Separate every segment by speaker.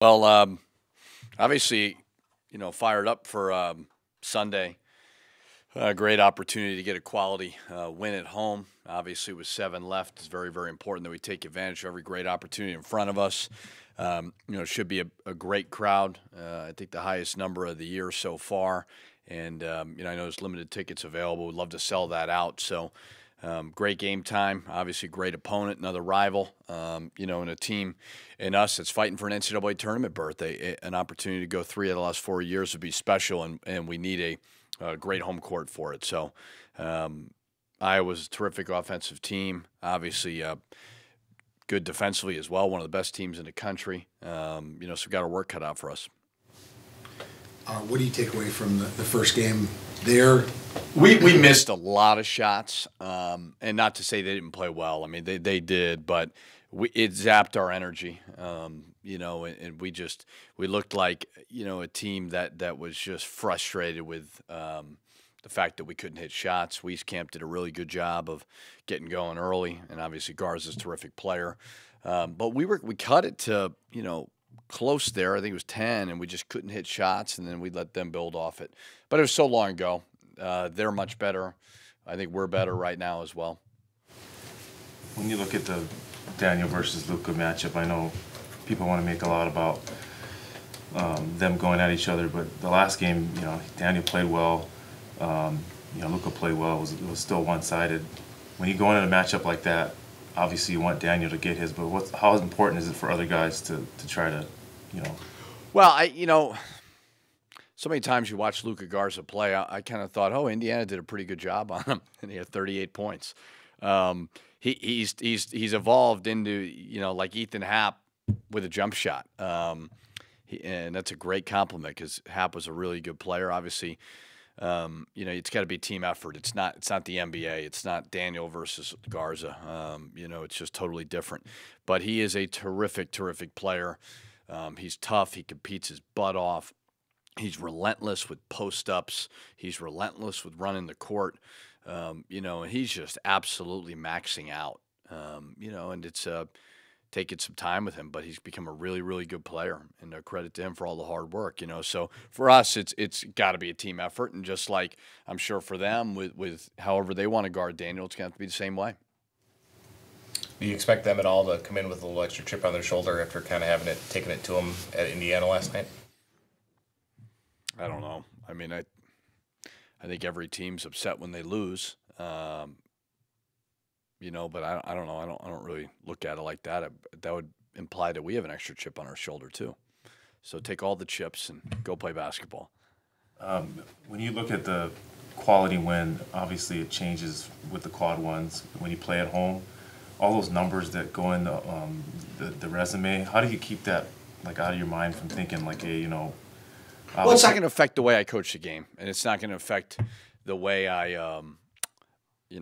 Speaker 1: Well, obviously, fired up for Sunday. A great opportunity to get a quality win at home. Obviously, with 7 left, it's very, very important that we take advantage of every great opportunity in front of us. It should be a great crowd. I think the highest number of the year so far. And, I know there's limited tickets available. We'd love to sell that out. So, great game time. Obviously, great opponent, another rival. And a team in us that's fighting for an NCAA tournament berth. An opportunity to go 3 of the last 4 years would be special, and we need a great home court for it. So, Iowa's a terrific offensive team. Obviously, good defensively as well. One of the best teams in the country. So we've got our work cut out for us.
Speaker 2: What do you take away from the first game there?
Speaker 1: We missed a lot of shots, and not to say they didn't play well. I mean, they did, but it zapped our energy, and we looked like, a team that was just frustrated with the fact that we couldn't hit shots. Wieskamp did a really good job of getting going early, and obviously Garza's a terrific player. But we cut it to, close there. I think it was 10, and we just couldn't hit shots, and then we let them build off it. But it was so long ago. They're much better. I think we're better right now as well.
Speaker 3: When you look at the Daniel versus Luka matchup, I know people want to make a lot about them going at each other, but the last game, Daniel played well. Luka played well. It was still one-sided. When you go into a matchup like that, obviously you want Daniel to get his, but how important is it for other guys to try to,
Speaker 1: Well, so many times you watch Luka Garza play, I kind of thought, Indiana did a pretty good job on him, and he had 38 points. He's evolved into, like Ethan Happ with a jump shot. And that's a great compliment because Happ was a really good player. Obviously, it's got to be a team effort. It's not the NBA. It's not Daniel versus Garza. It's just totally different. But he is a terrific, terrific player. He's tough. He competes his butt off. He's relentless with post-ups. He's relentless with running the court. And he's just absolutely maxing out. And it's taking some time with him, but he's become a really, really good player, and credit to him for all the hard work. So for us, it's got to be a team effort, and just like I'm sure for them, with however they want to guard Daniel, it's going to have to be the same way.
Speaker 4: Do you expect them at all to come in with a little extra chip on their shoulder after kind of taking it to them at Indiana last night?
Speaker 1: I don't know. I mean, I think every team's upset when they lose. But I don't know. I don't really look at it like that. That would imply that we have an extra chip on our shoulder too. So take all the chips and go play basketball.
Speaker 3: When you look at the quality win, obviously it changes with the quad ones. When you play at home, all those numbers that go in the resume, how do you keep that out of your mind from thinking hey,
Speaker 1: well, it's not going to affect the way I coach the game, and it's not going to affect the way I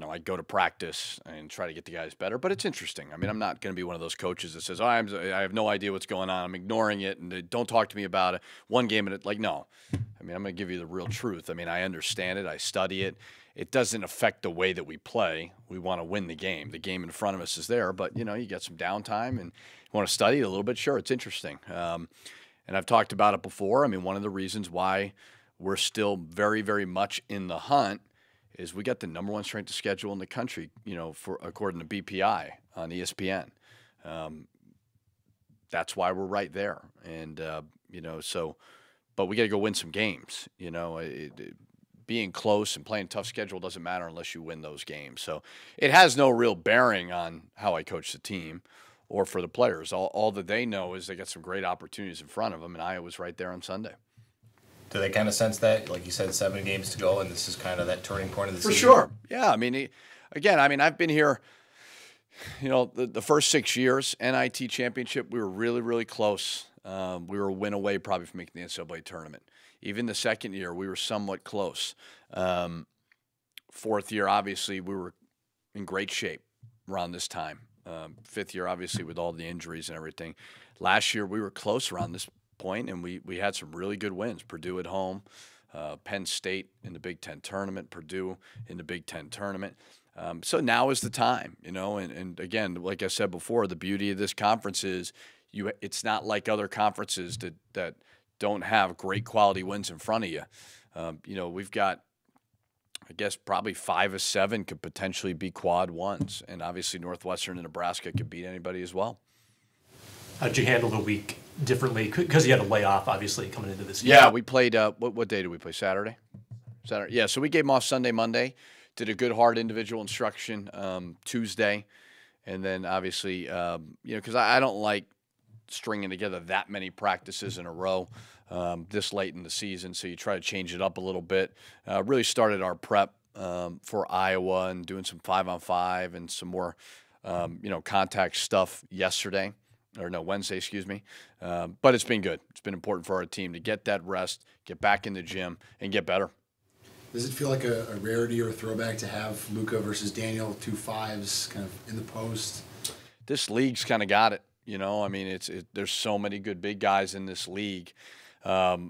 Speaker 1: I go to practice and try to get the guys better. But it's interesting. I mean, I'm not going to be one of those coaches that says, I have no idea what's going on. I'm ignoring it, and don't talk to me about it. One game, and no. I mean, I'm going to give you the real truth. I mean, I understand it. I study it. It doesn't affect the way that we play. We want to win the game. The game in front of us is there, but, you get some downtime and you want to study it a little bit. Sure, it's interesting. And I've talked about it before. I mean, one of the reasons why we're still very, very much in the hunt is we got the #1 strength of schedule in the country, for according to BPI on ESPN. That's why we're right there. And, but we got to go win some games. Being close and playing tough schedule doesn't matter unless you win those games. So it has no real bearing on how I coach the team or for the players. All that they know is they got some great opportunities in front of them, and Iowa's right there on Sunday.
Speaker 4: Do they kind of sense that, like you said, 7 games to go, and this is kind of that turning point of the season?
Speaker 1: For sure. Yeah, I mean, I've been here, the first 6 years, NIT championship, we were really, really close. We were a win away probably from making the NCAA tournament. Even the second year, we were somewhat close. Fourth year, obviously, we were in great shape around this time. Fifth year, obviously, with all the injuries and everything. Last year, we were close around this point, and we had some really good wins. Purdue at home, Penn State in the Big Ten tournament, Purdue in the Big Ten tournament. So now is the time, and again, like I said before, the beauty of this conference is it's not like other conferences that don't have great quality wins in front of you. We've got, I guess, probably 5 of 7 could potentially be quad ones, and obviously Northwestern and Nebraska could beat anybody as well.
Speaker 5: How did you handle the week differently? Because you had a layoff, obviously, coming into this game.
Speaker 1: Yeah, we played. What day did we play? Saturday. Yeah, so we gave them off Sunday, Monday. Did a good hard individual instruction Tuesday, and then obviously, because I don't like stringing together that many practices in a row this late in the season, so you try to change it up a little bit. Really started our prep for Iowa and doing some 5-on-5 and some more, contact stuff Wednesday, excuse me. But it's been good. It's been important for our team to get that rest, get back in the gym, and get better.
Speaker 2: Does it feel like a rarity or a throwback to have Luka versus Daniel, 2 5s kind of in the post?
Speaker 1: This league's kind of got it. There's so many good big guys in this league. Garza's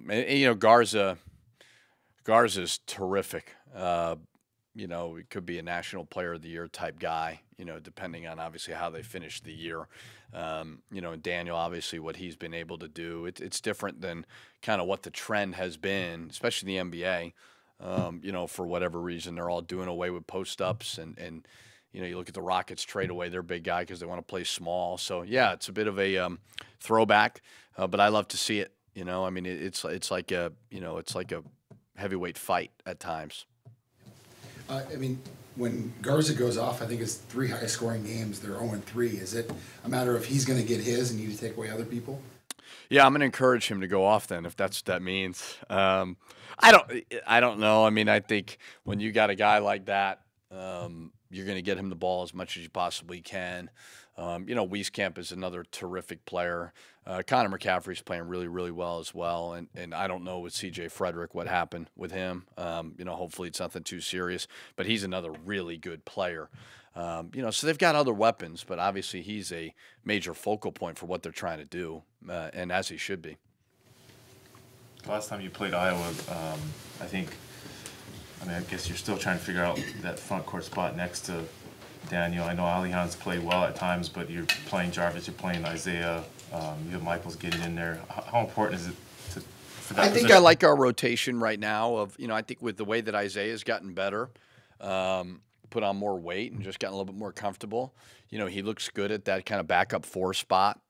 Speaker 1: terrific. He could be a National Player of the Year type guy, depending on obviously how they finish the year. Daniel, obviously what he's been able to do, it's different than kind of what the trend has been, especially in the NBA. For whatever reason, they're all doing away with post-ups and you look at the Rockets trade away their big guy because they want to play small. So, yeah, it's a bit of a throwback, but I love to see it. It's like a heavyweight fight at times.
Speaker 2: When Garza goes off, I think it's 3 high-scoring games. They're 0-3. Is it a matter of he's going to get his and you to take away other people?
Speaker 1: Yeah, I'm going to encourage him to go off then, if that's what that means. I don't know. I think when you got a guy like that, you're going to get him the ball as much as you possibly can. Wieskamp is another terrific player. Connor McCaffrey's playing really, really well as well. And I don't know with C.J. Frederick what happened with him. Hopefully it's nothing too serious. But he's another really good player. So they've got other weapons, but obviously he's a major focal point for what they're trying to do, and as he should be.
Speaker 3: Last time you played Iowa, I guess you're still trying to figure out that front court spot next to Daniel. I know Alihan's played well at times, but you're playing Jarvis, you're playing Isaiah, you have Michaels getting in there. How important is it for that position?
Speaker 1: I like our rotation right now. I think with the way that Isaiah's gotten better, put on more weight and just gotten a little bit more comfortable. He looks good at that kind of backup 4 spot.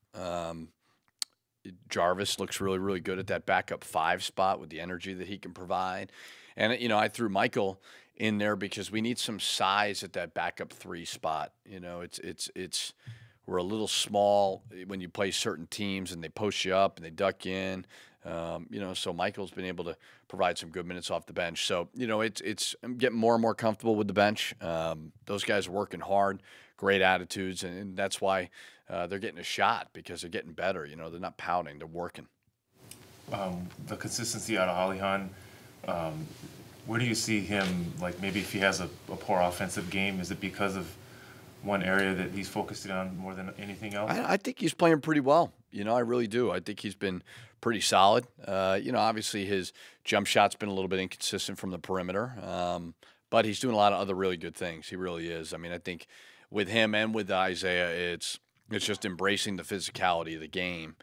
Speaker 1: Jarvis looks really, really good at that backup 5 spot with the energy that he can provide. And, I threw Michael in there because we need some size at that backup 3 spot. We're a little small when you play certain teams and they post you up and they duck in. So Michael's been able to provide some good minutes off the bench. So, I'm getting more and more comfortable with the bench. Those guys are working hard, great attitudes, and that's why they're getting a shot because they're getting better. They're not pouting, they're working.
Speaker 3: The consistency out of Alihan, where do you see him, like maybe if he has a poor offensive game, is it because of one area that he's focusing on more than anything else?
Speaker 1: I think he's playing pretty well. I really do. I think he's been pretty solid. Obviously his jump shot's been a little bit inconsistent from the perimeter, but he's doing a lot of other really good things. He really is. I think with him and with Isaiah, it's just embracing the physicality of the game.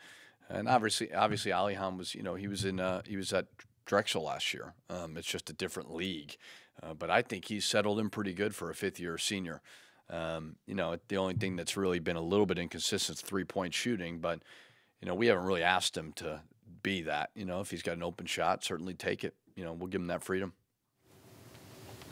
Speaker 1: And obviously Alihan was, he was at Drexel last year. It's just a different league. But I think he's settled in pretty good for a 5th-year senior. The only thing that's really been a little bit inconsistent is 3-point shooting, but, we haven't really asked him to be that. If he's got an open shot, certainly take it. We'll give him that freedom.